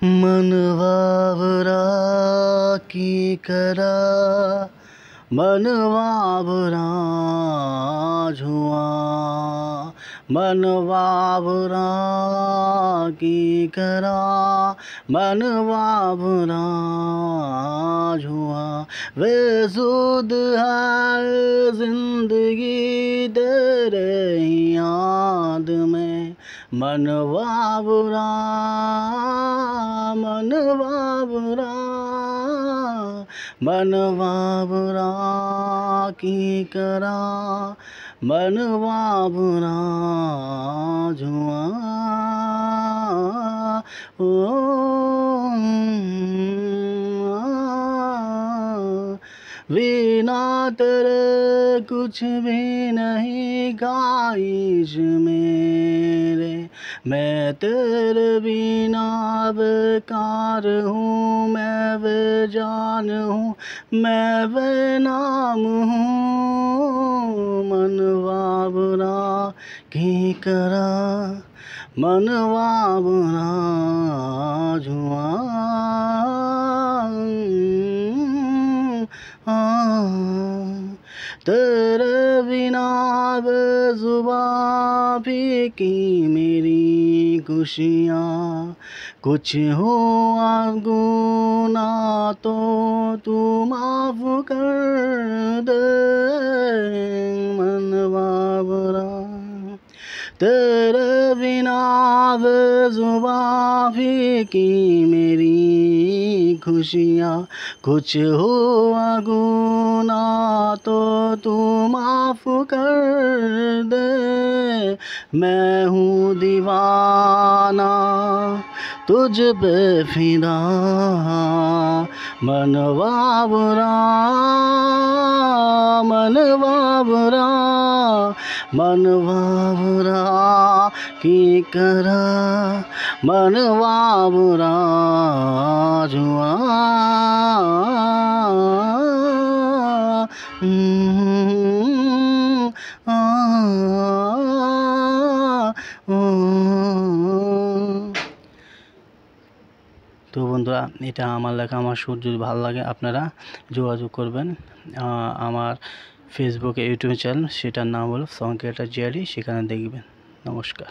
मन बाबरा की करा मन बाबरा झुआ मन बाबरा की करा मन बाबरा झुआ वे सुध है जिंदगी तेरे याद में मन बाबरा मन बाबरा मन बाबरा की करा मन बाबरा झुआ बिना तेरे कुछ भी नहीं ख्वाहिश मेरे मैं तेरे बिना बेकार हूँ मैं बेजान हूँ मैं बेनाम हूँ मन बाबरा की करा मन बाबरा झुआ तेरे बिना बेज़ुबां फीकी मेरी खुशियाँ कुछ हुआ गुनाह तो तू माफ़ कर दे मन बाबरा तेरे बिना बेज़ुबां फीकी मेरी खुशियाँ कुछ हुआ गुनाह तो तू माफ़ कर दे मैं हूँ दीवाना तुझ पे फिदा मन बाबरा मन बाबरा मन बाबरा की करा मन बाबरा झुआ তো বন্ধুরা এটা আমার লেখা আমার সুর যদি ভালো লাগে আপনারা যোগাযোগ করবেন আমার ফেসবুকে ইউটিউব চ্যানেল সেটার নাম হলো সং ক্রিয়েটর জিআরই সেখানে দেখবেন। নমস্কার।